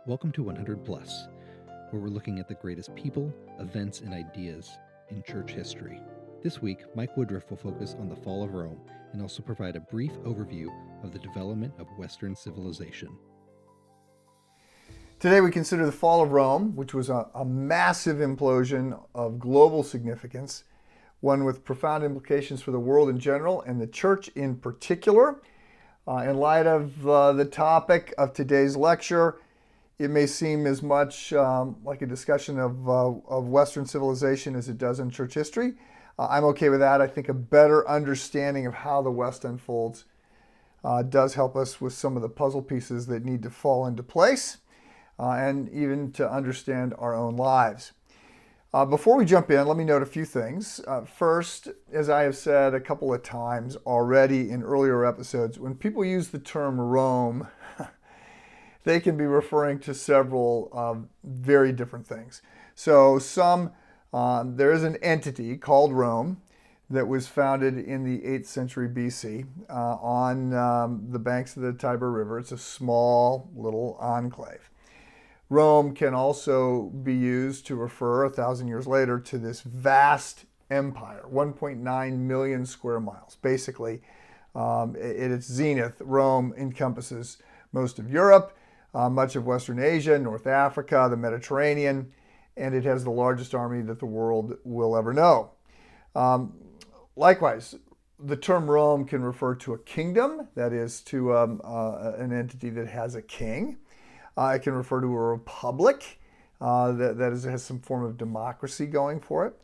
Welcome to 100 Plus, where we're looking at the greatest people, events, and ideas in church history. This week, Mike Woodruff will focus on the fall of Rome and also provide a brief overview of the development of Western civilization. Today we consider the fall of Rome, which was a massive implosion of global significance, one with profound implications for the world in general and the church in particular. In light of the topic of today's lecture, it may seem as much like a discussion of Western civilization as it does in church history. I'm okay with that. I think a better understanding of how the West unfolds does help us with some of the puzzle pieces that need to fall into place and even to understand our own lives. Before we jump in, let me note a few things. First, as I have said a couple of times already in earlier episodes, when people use the term Rome, they can be referring to several very different things. So there is an entity called Rome that was founded in the 8th century BC on the banks of the Tiber River. It's a small little enclave. Rome can also be used to refer 1,000 years later to this vast empire, 1.9 million square miles. Basically, at its zenith, Rome encompasses most of Europe, much of Western Asia, North Africa, the Mediterranean, and it has the largest army that the world will ever know. Likewise, the term Rome can refer to a kingdom, that is, to an entity that has a king. It can refer to a republic, that is, has some form of democracy going for it.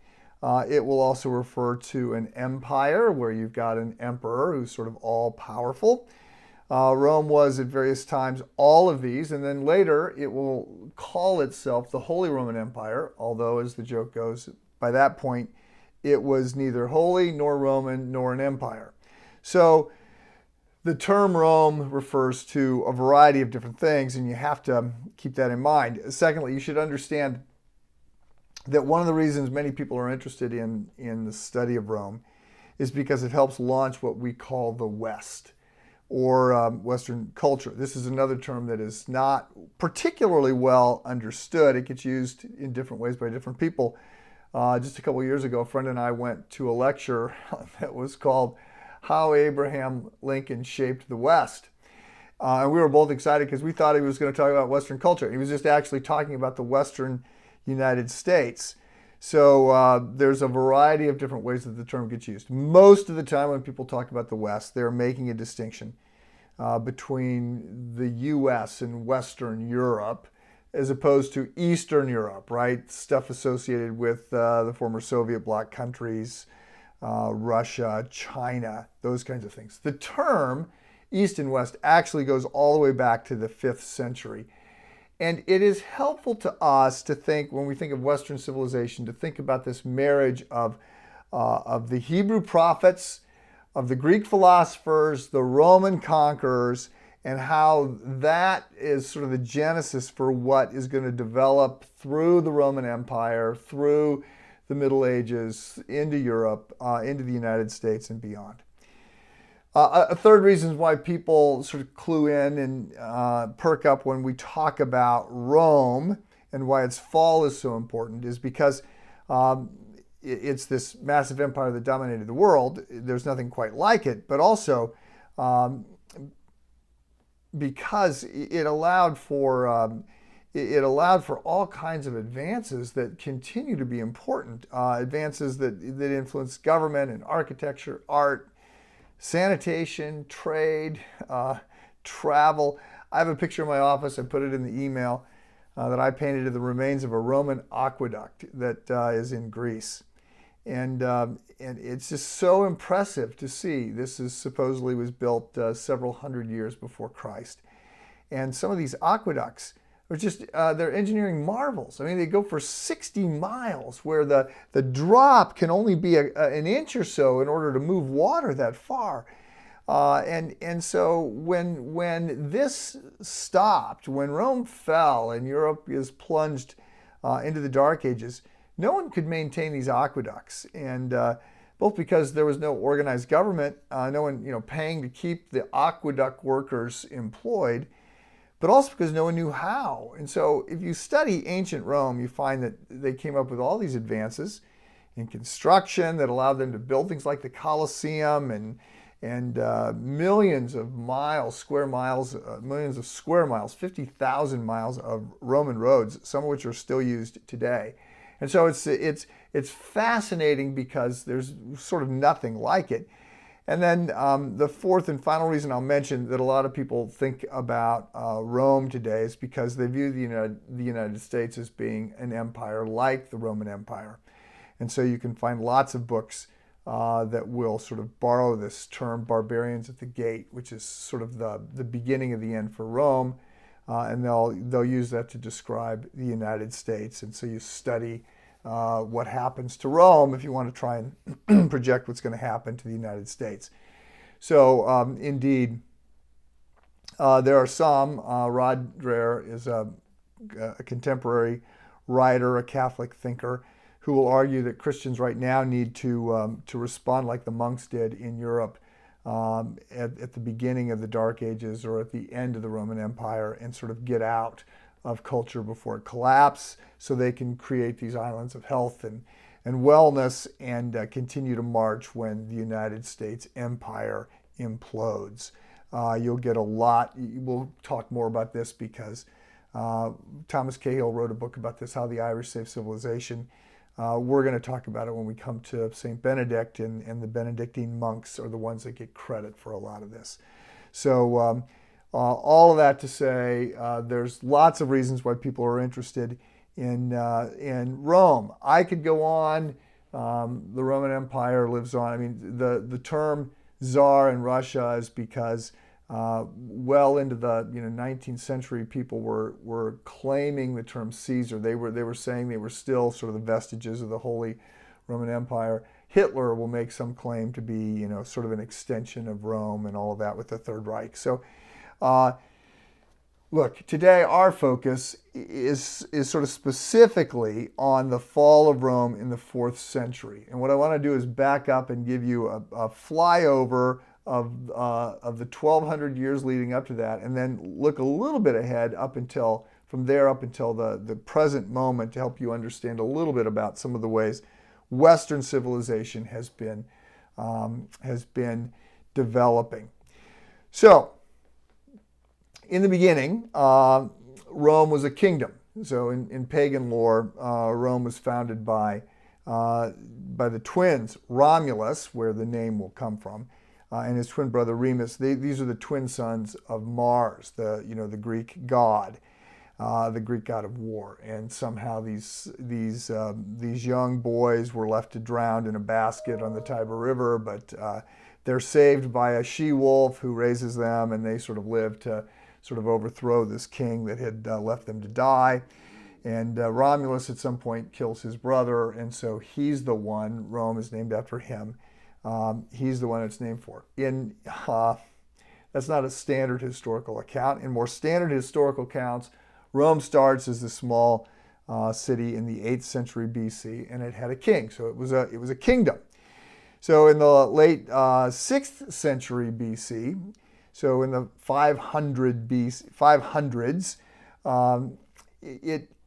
It will also refer to an empire, where you've got an emperor who's sort of all-powerful. Rome was at various times all of these, and then later it will call itself the Holy Roman Empire, although, as the joke goes, by that point it was neither holy nor Roman nor an empire. So the term Rome refers to a variety of different things, and you have to keep that in mind. Secondly, you should understand that one of the reasons many people are interested in the study of Rome is because it helps launch what we call the West, or Western culture. This is another term that is not particularly well understood. It gets used in different ways by different people. Just a couple of years ago, a friend and I went to a lecture that was called How Abraham Lincoln Shaped the West. And we were both excited because we thought he was going to talk about Western culture. He was just actually talking about the Western United States. So there's a variety of different ways that the term gets used. Most of the time when people talk about the West, they're making a distinction between the U.S. and Western Europe as opposed to Eastern Europe, right? Stuff associated with the former Soviet bloc countries, Russia, China, those kinds of things. The term East and West actually goes all the way back to the 5th century. And it is helpful to us to think, when we think of Western civilization, to think about this marriage of the Hebrew prophets, of the Greek philosophers, the Roman conquerors, and how that is sort of the genesis for what is going to develop through the Roman Empire, through the Middle Ages, into Europe, into the United States and beyond. A third reason why people sort of clue in and perk up when we talk about Rome and why its fall is so important is because it's this massive empire that dominated the world. There's nothing quite like it, but also because it allowed for all kinds of advances that continue to be important, advances that influence government and architecture, art, sanitation, trade, travel. I have a picture in my office. I put it in the email that I painted of the remains of a Roman aqueduct that is in Greece. And it's just so impressive to see. This is supposedly was built several hundred years before Christ. And some of these aqueducts are just, they're engineering marvels. I mean, they go for 60 miles where the drop can only be an inch or so in order to move water that far. And so when this stopped, when Rome fell and Europe is plunged into the Dark Ages, no one could maintain these aqueducts. And both because there was no organized government, no one paying to keep the aqueduct workers employed, but also because no one knew how. And so if you study ancient Rome, you find that they came up with all these advances in construction that allowed them to build things like the Colosseum and millions of square miles, 50,000 miles of Roman roads, some of which are still used today. And so it's fascinating because there's sort of nothing like it. And then the fourth and final reason I'll mention that a lot of people think about Rome today is because they view the United States as being an empire like the Roman Empire. And so you can find lots of books that will sort of borrow this term, barbarians at the gate, which is sort of the beginning of the end for Rome. And they'll use that to describe the United States. And so you study what happens to Rome if you want to try and project what's going to happen to the United States. So indeed, there are some. Rod Dreher is a contemporary writer, a Catholic thinker, who will argue that Christians right now need to respond like the monks did in Europe at the beginning of the Dark Ages or at the end of the Roman Empire and sort of get out of culture before it collapses so they can create these islands of health and wellness and continue to march when the United States empire implodes. You'll get a lot. We'll talk more about this because Thomas Cahill wrote a book about this, How the Irish Saved Civilization. We're going to talk about it when we come to St. Benedict, and the Benedictine monks are the ones that get credit for a lot of this. So all of that to say, there's lots of reasons why people are interested in Rome. I could go on. The Roman Empire lives on. I mean, the term Tsar in Russia is because well into the 19th century, people were claiming the term Caesar. They were saying they were still sort of the vestiges of the Holy Roman Empire. Hitler will make some claim to be sort of an extension of Rome and all of that with the Third Reich. So look, today our focus is sort of specifically on the fall of Rome in the 4th century. And what I want to do is back up and give you a flyover of the 1200 years leading up to that, and then look a little bit ahead from there up until the present moment to help you understand a little bit about some of the ways Western civilization has been developing. So, in the beginning, Rome was a kingdom. So in pagan lore, Rome was founded by the twins Romulus, where the name will come from, and his twin brother Remus. These are the twin sons of Mars, the Greek god, the Greek god of war. And somehow these young boys were left to drown in a basket on the Tiber River, but they're saved by a she-wolf who raises them, and they sort of live to sort of overthrow this king that had left them to die. And Romulus at some point kills his brother, and so he's the one. Rome is named after him. He's the one it's named for. That's not a standard historical account. In more standard historical accounts, Rome starts as a small city in the 8th century BC, and it had a king, so it was a kingdom. So in the late 6th century BC, so in the 500s,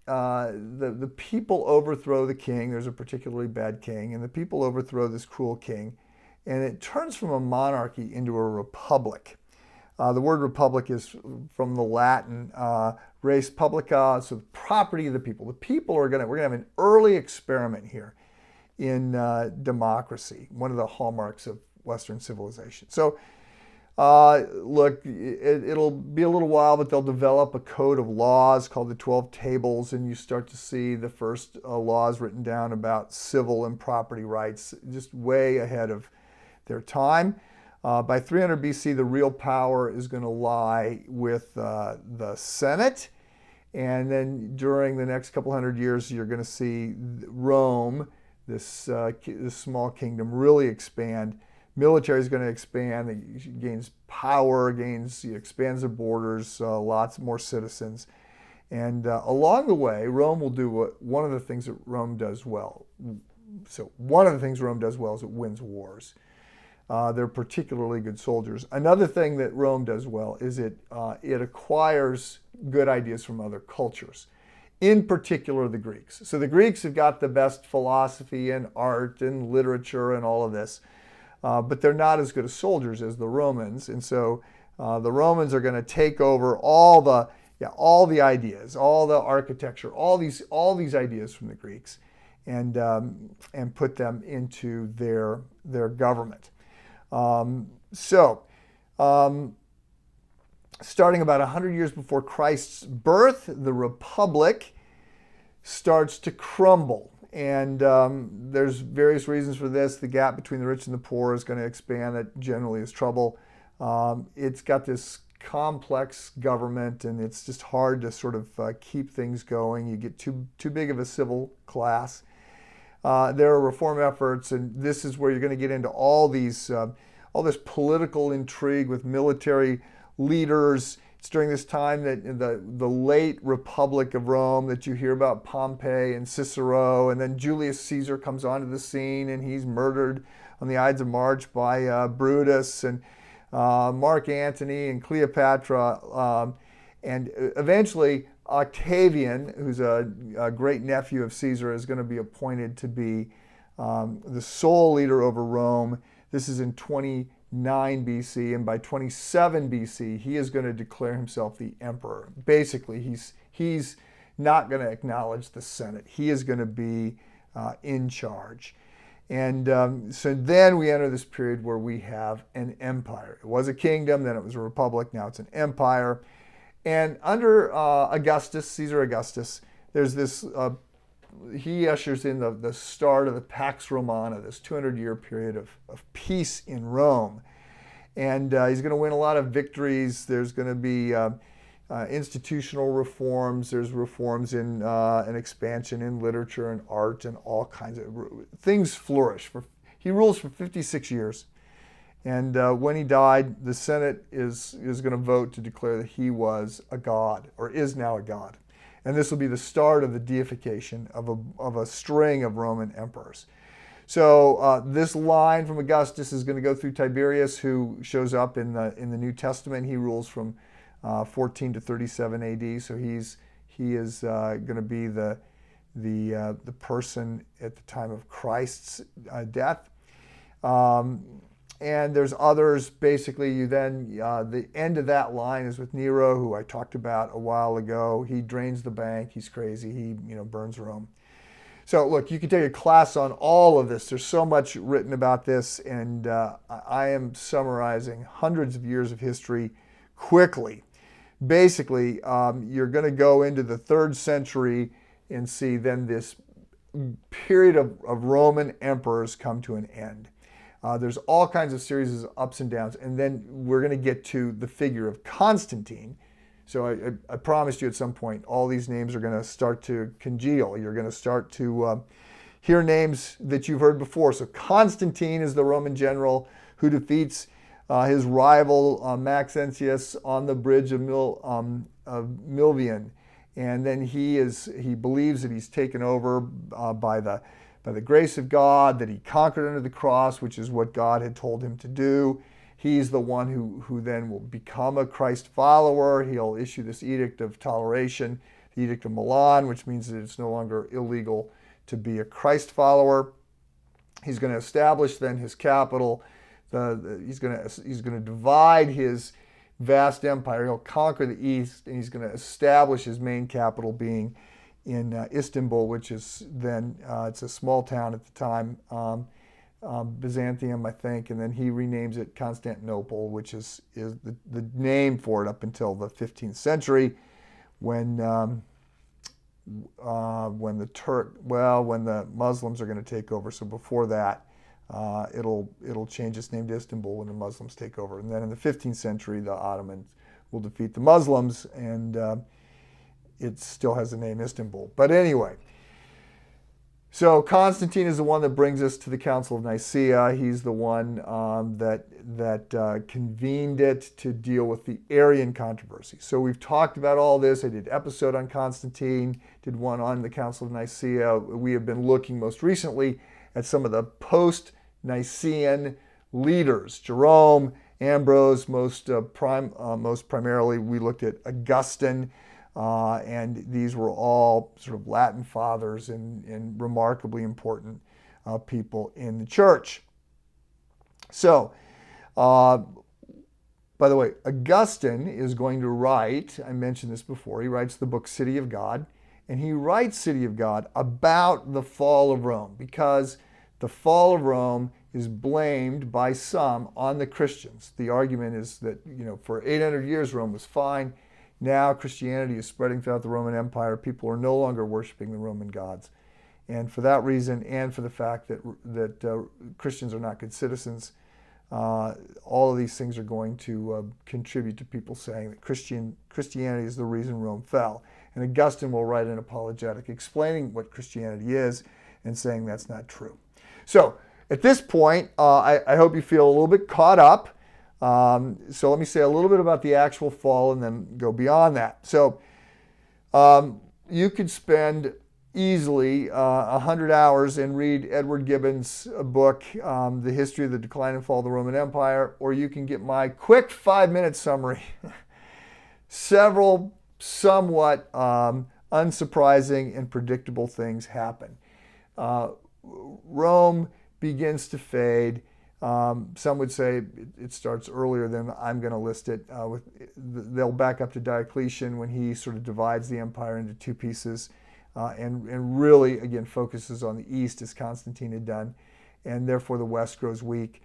the people overthrow the king. There's a particularly bad king, and the people overthrow this cruel king, and it turns from a monarchy into a republic. The word republic is from the Latin res publica, so the property of the people. The people we're gonna have an early experiment here in democracy, one of the hallmarks of Western civilization. So look, it'll be a little while, but they'll develop a code of laws called the 12 Tables, and you start to see the first laws written down about civil and property rights, just way ahead of their time. By 300 BC, the real power is going to lie with the Senate, and then during the next couple hundred years, you're going to see Rome, this small kingdom, really expand. Military is going to expand. It gains power, expands the borders, lots more citizens. And along the way, Rome will do one of the things that Rome does well. So one of the things Rome does well is it wins wars. They're particularly good soldiers. Another thing that Rome does well is it acquires good ideas from other cultures, in particular the Greeks. So the Greeks have got the best philosophy and art and literature and all of this, but they're not as good as soldiers as the Romans. And so the Romans are going to take over all the ideas, all the architecture, all these ideas from the Greeks, and put them into their government. Starting about 100 years before Christ's birth, the Republic starts to crumble. And there's various reasons for this. The gap between the rich and the poor is going to expand. That generally is trouble. It's got this complex government, and it's just hard to sort of keep things going. You get too big of a civil class. There are reform efforts, and this is where you're going to get into all this political intrigue with military leaders. It's during this time that in the late Republic of Rome that you hear about Pompey and Cicero, and then Julius Caesar comes onto the scene, and he's murdered on the Ides of March by Brutus, and Mark Antony and Cleopatra, and eventually Octavian, who's a great nephew of Caesar, is going to be appointed to be the sole leader over Rome. This is in 29 BC, and by 27 BC, he is going to declare himself the emperor. Basically, he's not going to acknowledge the Senate. He is going to be in charge. And so then we enter this period where we have an empire. It was a kingdom, then it was a republic, now it's an empire. And under Caesar Augustus, there's this, he ushers in the start of the Pax Romana, this 200-year period of peace in Rome. And he's going to win a lot of victories. There's going to be institutional reforms. There's reforms in an expansion in literature and art, and all kinds of things flourish. He rules for 56 years. And when he died, the Senate is going to vote to declare that he was a god, or is now a god. And this will be the start of the deification of a string of Roman emperors. So this line from Augustus is going to go through Tiberius, who shows up in the New Testament. He rules from 14 to 37 AD. So he is going to be the person at the time of Christ's death. And there's others. Basically, you then, the end of that line is with Nero, who I talked about a while ago. He drains the bank. He's crazy. He burns Rome. So look, you can take a class on all of this. There's so much written about this, and I am summarizing hundreds of years of history quickly. Basically, you're going to go into the 3rd century and see then this period of Roman emperors come to an end. There's all kinds of series of ups and downs, and then we're going to get to the figure of Constantine. So I promised you at some point all these names are going to start to congeal. You're going to start to hear names that you've heard before. So Constantine is the Roman general who defeats his rival Maxentius on the bridge of Milvian, and then he believes that he's taken over by the grace of God, that he conquered under the cross, which is what God had told him to do. He's the one who then will become a Christ follower. He'll issue this edict of toleration, the Edict of Milan, which means that it's no longer illegal to be a Christ follower. He's going to establish then his capital. He's going to divide his vast empire. He'll conquer the east, and he's going to establish his main capital being in Istanbul, which is then, it's a small town at the time, Byzantium, I think, and then he renames it Constantinople, which is the name for it up until the 15th century, when the Muslims are going to take over. So before that, it'll change its name to Istanbul when the Muslims take over, and then in the 15th century, the Ottomans will defeat the Muslims, and it still has the name Istanbul. But anyway, so Constantine is the one that brings us to the Council of Nicaea. He's the one that convened it to deal with the Arian controversy. So we've talked about all this. I did an episode on Constantine, did one on the Council of Nicaea. We have been looking most recently at some of the post-Nicene leaders. Jerome, Ambrose, most primarily we looked at Augustine. And these were all sort of Latin fathers and remarkably important people in the church. So, by the way, Augustine is going to write, I mentioned this before, he writes the book City of God, and he writes City of God about the fall of Rome, because the fall of Rome is blamed by some on the Christians. The argument is that, for 800 years Rome was fine. Now Christianity is spreading throughout the Roman Empire. People are no longer worshiping the Roman gods. And for that reason, and for the fact that Christians are not good citizens, all of these things are going to contribute to people saying that Christianity is the reason Rome fell. And Augustine will write an apologetic explaining what Christianity is and saying that's not true. So at this point, I hope you feel a little bit caught up. So let me say a little bit about the actual fall and then go beyond that. So you could spend easily 100 hours and read Edward Gibbon's book, The History of the Decline and Fall of the Roman Empire, or you can get my quick 5-minute summary. Several somewhat unsurprising and predictable things happen. Rome begins to fade. Some would say it starts earlier than I'm going to list it. They'll back up to Diocletian when he sort of divides the empire into two pieces and really, again, focuses on the east as Constantine had done, and therefore the west grows weak.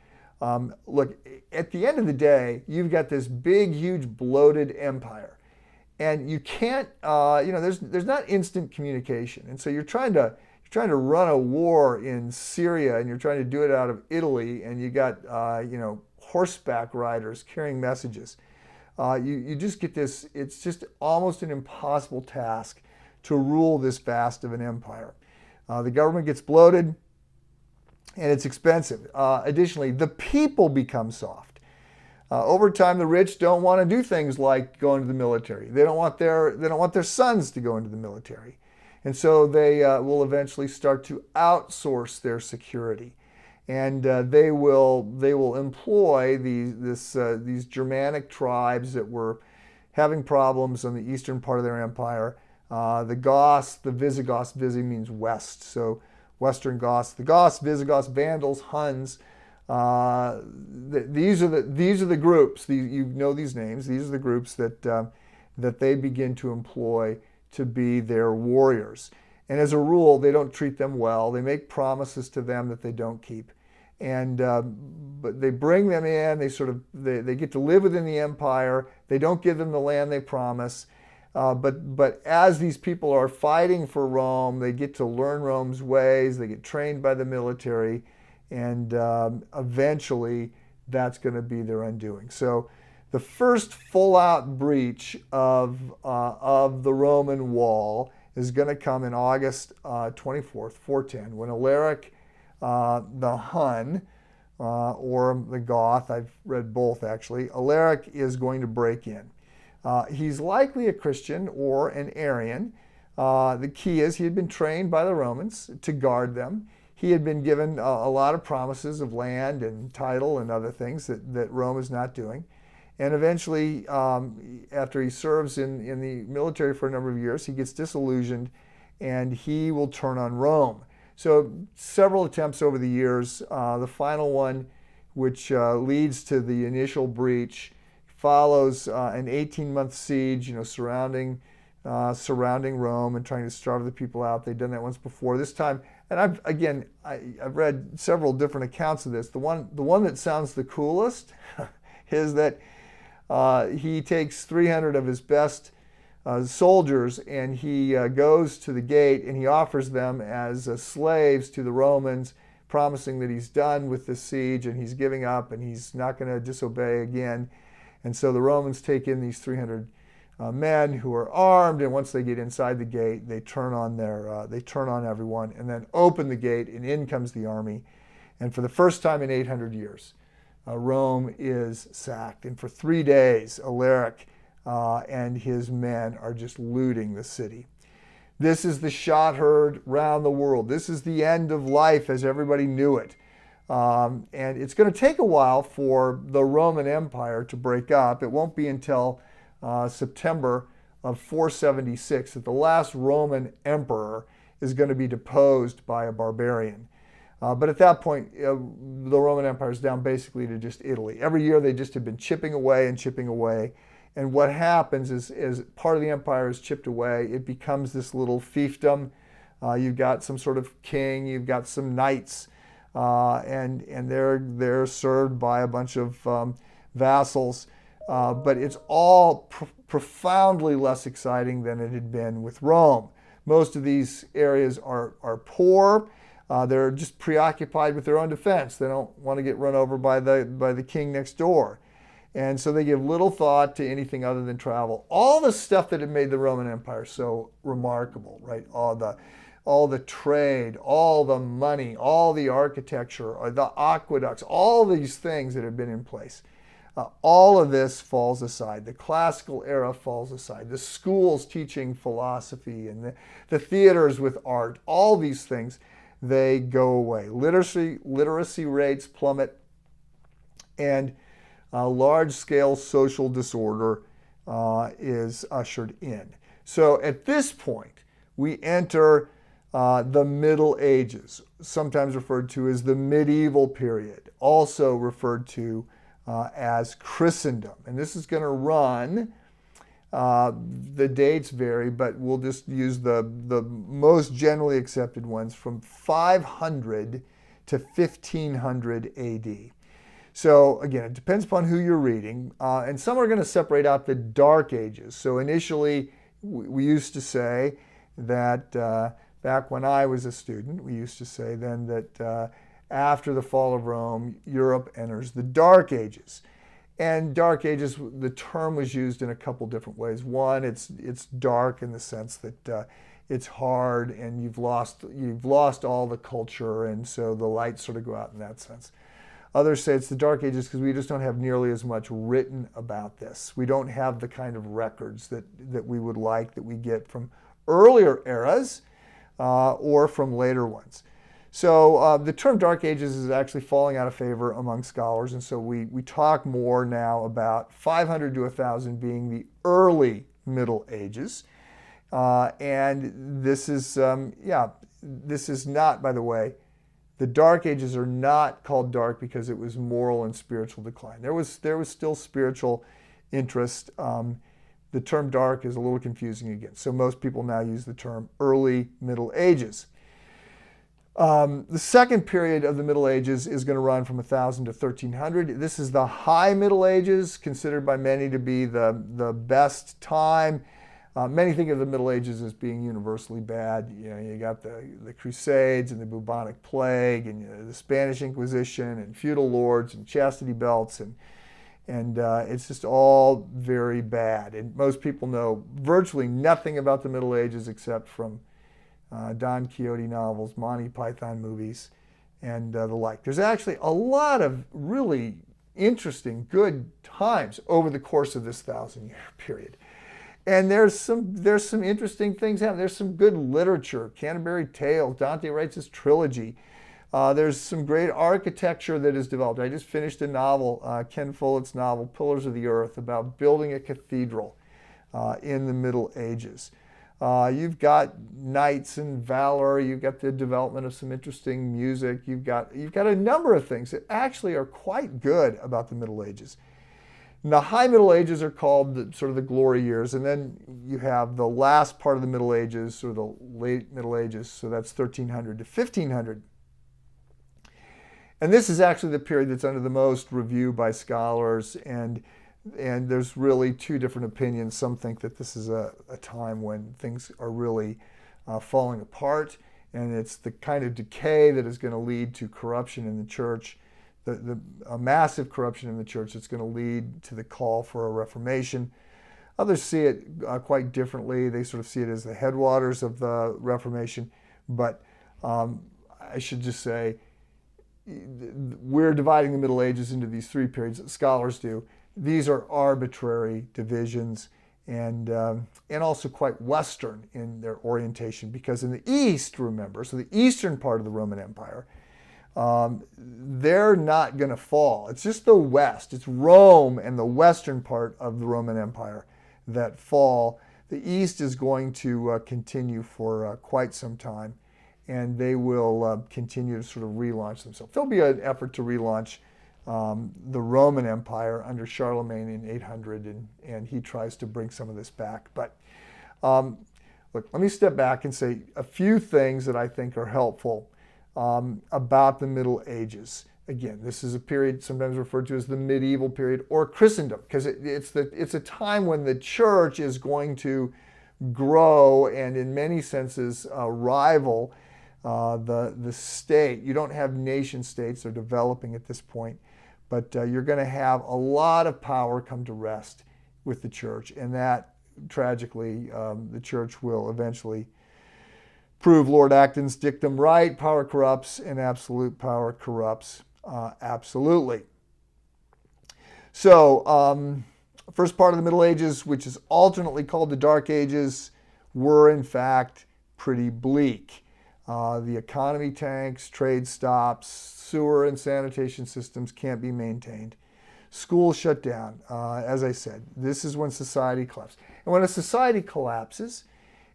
Look, at the end of the day, you've got this big, huge, bloated empire, and you can't, there's not instant communication, and so you're trying to run a war in Syria, and you're trying to do it out of Italy, and you got horseback riders carrying messages. You just get this. It's just almost an impossible task to rule this vast of an empire. The government gets bloated, and it's expensive. Additionally, the people become soft. Over time, the rich don't want to do things like go into the military. They don't want their sons to go into the military. And so they will eventually start to outsource their security, and they will employ these Germanic tribes that were having problems on the eastern part of their empire. The Goths, the Visigoths, Visi means west, so Western Goths, the Goths, Visigoths, Vandals, Huns. These are the groups. You know these names. These are the groups that they begin to employ to be their warriors. And as a rule, they don't treat them well. They make promises to them that they don't keep. And but they bring them in. They get to live within the empire. They don't give them the land they promise. But as these people are fighting for Rome, they get to learn Rome's ways. They get trained by the military, and eventually that's going to be their undoing. So the first full-out breach of the Roman wall is going to come in August 24th, 410, when Alaric the Hun, or the Goth, I've read both actually, Alaric is going to break in. He's likely a Christian or an Arian. The key is he had been trained by the Romans to guard them. He had been given a lot of promises of land and title and other things that Rome is not doing. And eventually, after he serves in the military for a number of years, he gets disillusioned and he will turn on Rome. So several attempts over the years. The final one, which leads to the initial breach, follows an 18-month siege, surrounding Rome and trying to starve the people out. They've done that once before. This time, and I've read several different accounts of this. The one that sounds the coolest is that he takes 300 of his best soldiers, and he goes to the gate and he offers them as slaves to the Romans, promising that he's done with the siege and he's giving up and he's not going to disobey again. And so the Romans take in these 300 men who are armed, and once they get inside the gate, they turn on everyone, and then open the gate, and in comes the army. And for the first time in 800 years, Rome is sacked. And for 3 days, Alaric and his men are just looting the city. This is the shot heard round the world. This is the end of life as everybody knew it. And it's going to take a while for the Roman Empire to break up. It won't be until September of 476 that the last Roman emperor is going to be deposed by a barbarian. But at that point, the Roman Empire is down basically to just Italy. Every year they just have been chipping away and chipping away. And what happens is part of the empire is chipped away. It becomes this little fiefdom. You've got some sort of king, you've got some knights, and they're served by a bunch of vassals. But it's all profoundly less exciting than it had been with Rome. Most of these areas are poor. They're just preoccupied with their own defense. They don't want to get run over by the king next door. And so they give little thought to anything other than travel. All the stuff that had made the Roman Empire so remarkable, right? All the trade, all the money, all the architecture, the aqueducts, all these things that have been in place. All of this falls aside. The classical era falls aside. The schools teaching philosophy and the theaters with art, all these things, they go away. Literacy rates plummet, and large-scale social disorder is ushered in. So at this point, we enter the Middle Ages, sometimes referred to as the medieval period, also referred to as Christendom. And this is going to run, the dates vary, but we'll just use the most generally accepted ones from 500 to 1500 AD. So again, it depends upon who you're reading. And some are going to separate out the Dark Ages. So initially, we used to say that, back when I was a student, we used to say then that after the fall of Rome, Europe enters the Dark Ages. And Dark Ages, the term was used in a couple different ways. One, it's dark in the sense that it's hard and you've lost all the culture, and so the lights sort of go out in that sense. Others say it's the Dark Ages because we just don't have nearly as much written about this. We don't have the kind of records that we would like, that we get from earlier eras or from later ones. So the term Dark Ages is actually falling out of favor among scholars, and so we talk more now about 500 to 1000 being the early Middle Ages. And this is not, by the way, the Dark Ages are not called dark because it was moral and spiritual decline. There was still spiritual interest. The term dark is a little confusing again. So most people now use the term early Middle Ages. The second period of the Middle Ages is going to run from 1000 to 1300. This is the High Middle Ages, considered by many to be the best time. Many think of the Middle Ages as being universally bad. You know, you got the Crusades and the bubonic plague, and the Spanish Inquisition, and feudal lords, and chastity belts, and it's just all very bad. And most people know virtually nothing about the Middle Ages except from Don Quixote novels, Monty Python movies, and the like. There's actually a lot of really interesting, good times over the course of this 1,000-year period. And there's some interesting things happening. There's some good literature, Canterbury Tales, Dante writes his trilogy. There's some great architecture that is developed. I just finished a novel, Ken Follett's novel, Pillars of the Earth, about building a cathedral in the Middle Ages. You've got knights and valor. You've got the development of some interesting music. You've got a number of things that actually are quite good about the Middle Ages. And the High Middle Ages are called sort of the glory years, and then you have the last part of the Middle Ages, or the late Middle Ages, so that's 1300 to 1500. And this is actually the period that's under the most review by scholars, and there's really two different opinions. Some think that this is a time when things are really falling apart, and it's the kind of decay that is going to lead to corruption in the church, a massive corruption in the church that's going to lead to the call for a reformation. Others see it quite differently. They sort of see it as the headwaters of the Reformation, but I should just say we're dividing the Middle Ages into these three periods. Scholars do. These are arbitrary divisions, and also quite Western in their orientation, because in the East, remember, so the eastern part of the Roman Empire, they're not going to fall. It's just the West. It's Rome and the western part of the Roman Empire that fall. The East is going to continue for quite some time, and they will continue to sort of relaunch themselves. There'll be an effort to relaunch the Roman Empire under Charlemagne in 800, and he tries to bring some of this back. But look, let me step back and say a few things that I think are helpful about the Middle Ages. Again, this is a period sometimes referred to as the medieval period or Christendom, because it's a time when the church is going to grow and in many senses rival the state. You don't have nation states, they're developing at this point, but you're going to have a lot of power come to rest with the church, and that tragically the church will eventually prove Lord Acton's dictum right: power corrupts and absolute power corrupts absolutely. So first part of the Middle Ages, which is alternately called the Dark Ages, were in fact pretty bleak. The economy tanks, trade stops, sewer and sanitation systems can't be maintained. Schools shut down. As I said, this is when society collapses. And when a society collapses,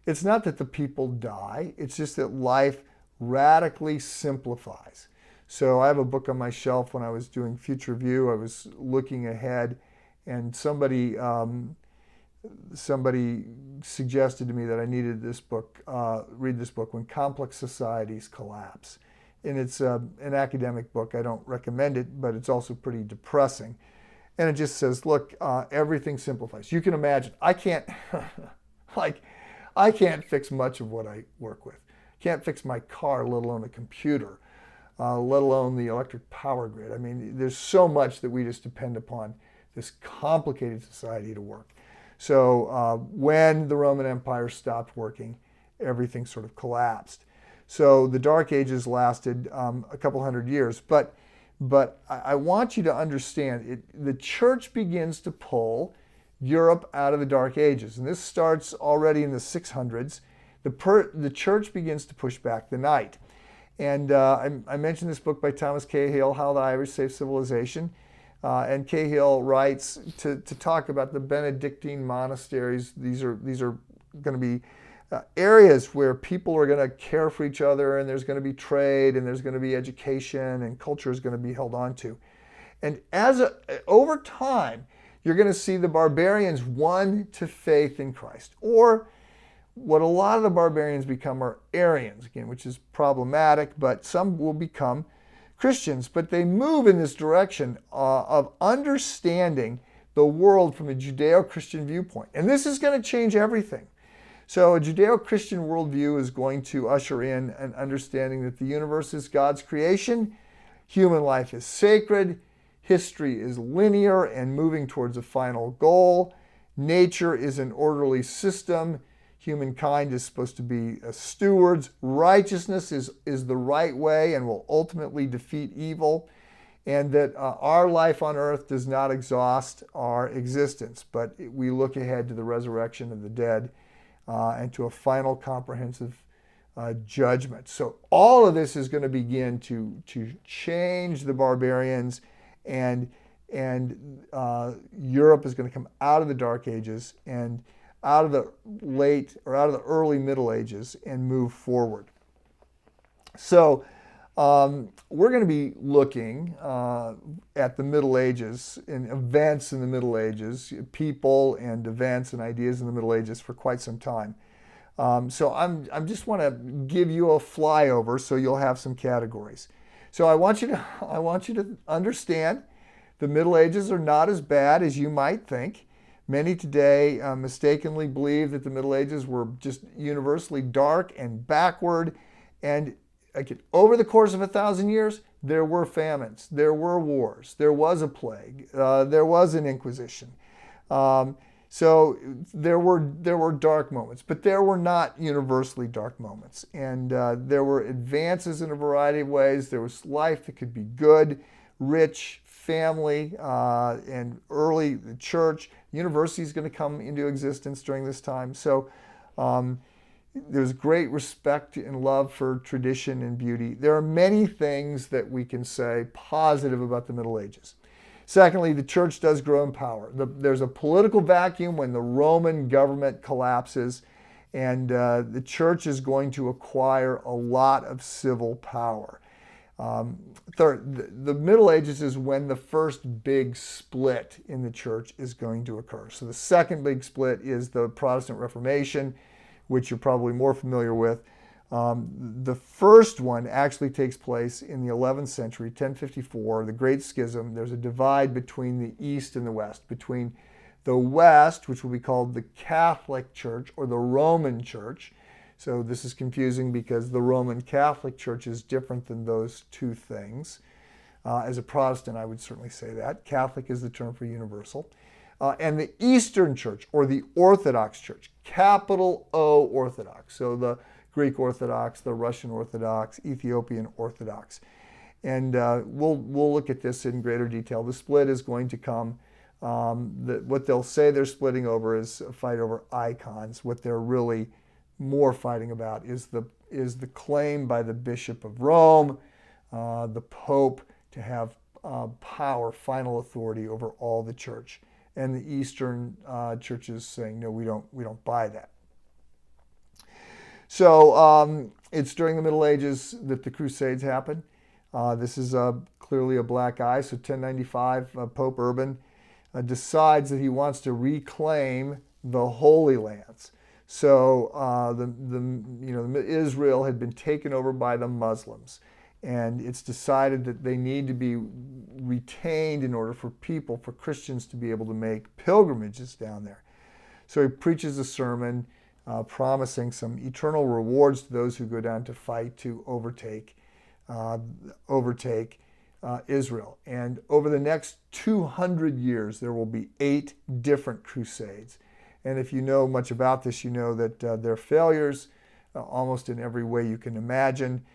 it's not that the people die, it's just that life radically simplifies. So I have a book on my shelf. When I was doing Future View, I was looking ahead, and somebody suggested to me that I needed this book, read this book, When Complex Societies Collapse. And it's an academic book. I don't recommend it, but it's also pretty depressing. And it just says, look, everything simplifies. You can imagine, I can't fix much of what I work with. Can't fix my car, let alone a computer, let alone the electric power grid. I mean, there's so much that we just depend upon this complicated society to work. So when the Roman Empire stopped working, everything sort of collapsed. So the Dark Ages lasted a couple hundred years. But I want you to understand, the church begins to pull Europe out of the Dark Ages. And this starts already in the 600s. The church begins to push back the night. And I mentioned this book by Thomas Cahill, How the Irish Saved Civilization. And Cahill writes to talk about the Benedictine monasteries. These are going to be areas where people are going to care for each other, and there's going to be trade, and there's going to be education, and culture is going to be held on to. And over time, you're going to see the barbarians won to faith in Christ. Or what a lot of the barbarians become are Arians, again, which is problematic, but some will become Christians. But they move in this direction of understanding the world from a Judeo-Christian viewpoint. And this is going to change everything. So a Judeo-Christian worldview is going to usher in an understanding that the universe is God's creation, human life is sacred, history is linear and moving towards a final goal, nature is an orderly system, humankind is supposed to be stewards, righteousness is the right way and will ultimately defeat evil, and that our life on earth does not exhaust our existence, but we look ahead to the resurrection of the dead and to a final comprehensive judgment. So all of this is going to begin to change the barbarians, and Europe is going to come out of the Dark Ages and out of the early Middle Ages and move forward. So we're going to be looking at the Middle Ages and events in the Middle Ages, people and events and ideas in the Middle Ages for quite some time. So I just want to give you a flyover so you'll have some categories. So I want you to understand the Middle Ages are not as bad as you might think. Many today mistakenly believe that the Middle Ages were just universally dark and backward. And over the course of 1,000 years, there were famines, there were wars, there was a plague, there was an Inquisition. So there were dark moments, but there were not universally dark moments. And there were advances in a variety of ways. There was life that could be good, rich, family, and early the church. University is going to come into existence during this time. So there's great respect and love for tradition and beauty. There are many things that we can say positive about the Middle Ages. Secondly, the church does grow in power. There's a political vacuum when the Roman government collapses, and the church is going to acquire a lot of civil power. Third, the Middle Ages is when the first big split in the church is going to occur. So the second big split is the Protestant Reformation, which you're probably more familiar with. The first one actually takes place in the 11th century, 1054, the Great Schism. There's a divide between the East and the West, between the West, which will be called the Catholic Church or the Roman Church. So this is confusing because the Roman Catholic Church is different than those two things. As a Protestant, I would certainly say that. Catholic is the term for universal. And the Eastern Church, or the Orthodox Church, capital O Orthodox. So the Greek Orthodox, the Russian Orthodox, Ethiopian Orthodox. And we'll look at this in greater detail. The split is going to come. What they'll say they're splitting over is a fight over icons. What they're really more fighting about is the claim by the Bishop of Rome, the Pope, to have power, final authority over all the church. And the Eastern churches saying, no, we don't buy that. So it's during the Middle Ages that the Crusades happen. This is clearly a black eye. So 1095, Pope Urban decides that he wants to reclaim the Holy Lands. So Israel had been taken over by the Muslims, and it's decided that they need to be retained in order for Christians to be able to make pilgrimages down there. So he preaches a sermon promising some eternal rewards to those who go down to fight to overtake Israel. And over the next 200 years, there will be 8 different crusades. And if you know much about this, you know that they're failures almost in every way you can imagine,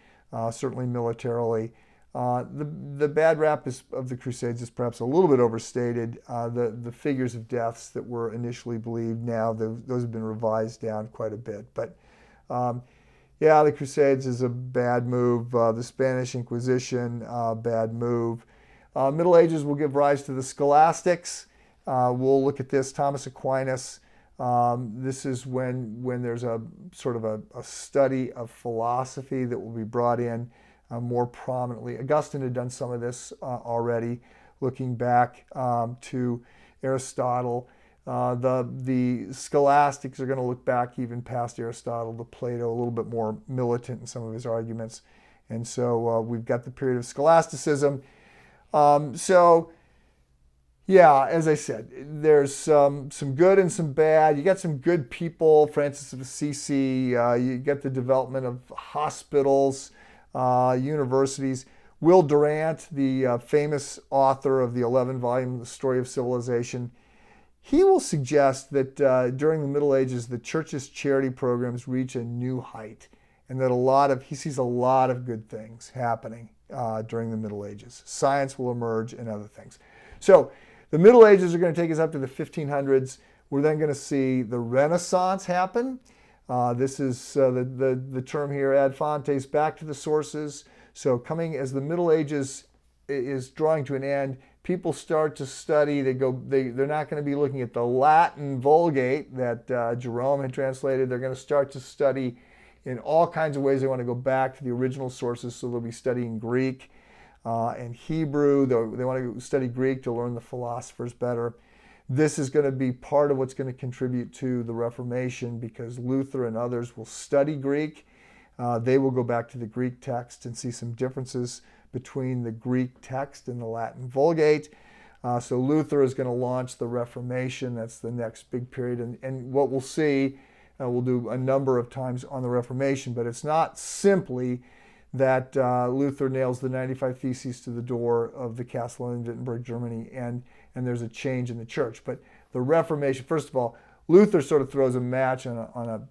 certainly militarily. The bad rap of the Crusades is perhaps a little bit overstated. The figures of deaths that were initially believed, now those have been revised down quite a bit. But the Crusades is a bad move. The Spanish Inquisition, bad move. Middle Ages will give rise to the Scholastics. We'll look at this. Thomas Aquinas. This is when there's a sort of a study of philosophy that will be brought in more prominently. Augustine had done some of this already, looking back to Aristotle. The Scholastics are going to look back even past Aristotle to Plato, a little bit more militant in some of his arguments. And so we've got the period of scholasticism. As I said, there's some good and some bad. You got some good people, Francis of Assisi. You get the development of hospitals, universities. Will Durant, the famous author of the 11-volume The Story of Civilization, he will suggest that during the Middle Ages, the church's charity programs reach a new height, and that he sees a lot of good things happening during the Middle Ages. Science will emerge and other things. So the Middle Ages are going to take us up to the 1500s. We're then going to see the Renaissance happen. This is the term here, ad fontes, back to the sources. So coming as the Middle Ages is drawing to an end, people start to study. They're not going to be looking at the Latin Vulgate that Jerome had translated. They're going to start to study in all kinds of ways. They want to go back to the original sources, so they'll be studying Greek and Hebrew. They want to study Greek to learn the philosophers better. This is going to be part of what's going to contribute to the Reformation, because Luther and others will study Greek. They will go back to the Greek text and see some differences between the Greek text and the Latin Vulgate. So Luther is going to launch the Reformation. That's the next big period. And what we'll see, we'll do a number of times on the Reformation, but it's not simply that Luther nails the 95 Theses to the door of the castle in Wittenberg, Germany, and there's a change in the church. But the Reformation, first of all, Luther sort of throws a match on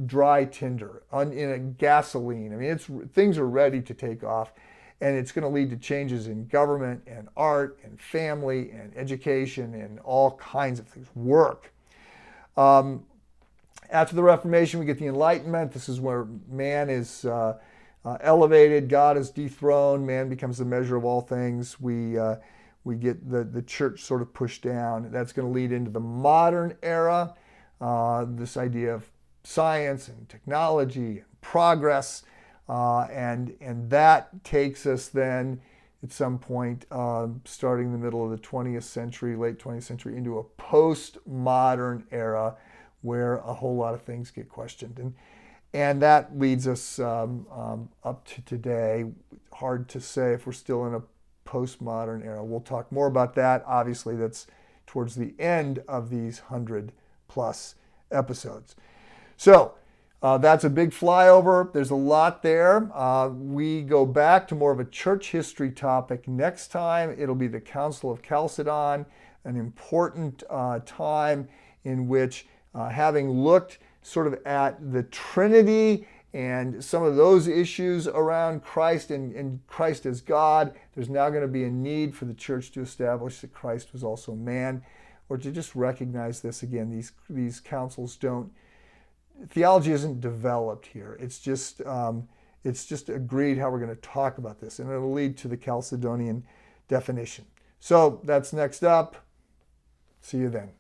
dry tinder, in a gasoline. I mean, things are ready to take off, and it's going to lead to changes in government and art and family and education and all kinds of things, work. After the Reformation, we get the Enlightenment. This is where man is elevated, God is dethroned, man becomes the measure of all things. We we get the church sort of pushed down. That's going to lead into the modern era, this idea of science and technology and progress, and that takes us then at some point, starting in the middle of the 20th century, late 20th century, into a postmodern era where a whole lot of things get questioned. And that leads us up to today. Hard to say if we're still in a postmodern era. We'll talk more about that. Obviously, that's towards the end of these 100+ episodes. So that's a big flyover. There's a lot there. We go back to more of a church history topic next time. It'll be the Council of Chalcedon, an important time in which, having looked sort of at the Trinity and some of those issues around Christ and Christ as God, there's now going to be a need for the church to establish that Christ was also man, or to just recognize this again. These councils don't, theology isn't developed here. It's just agreed how we're going to talk about this, and it'll lead to the Chalcedonian definition. So that's next up. See you then.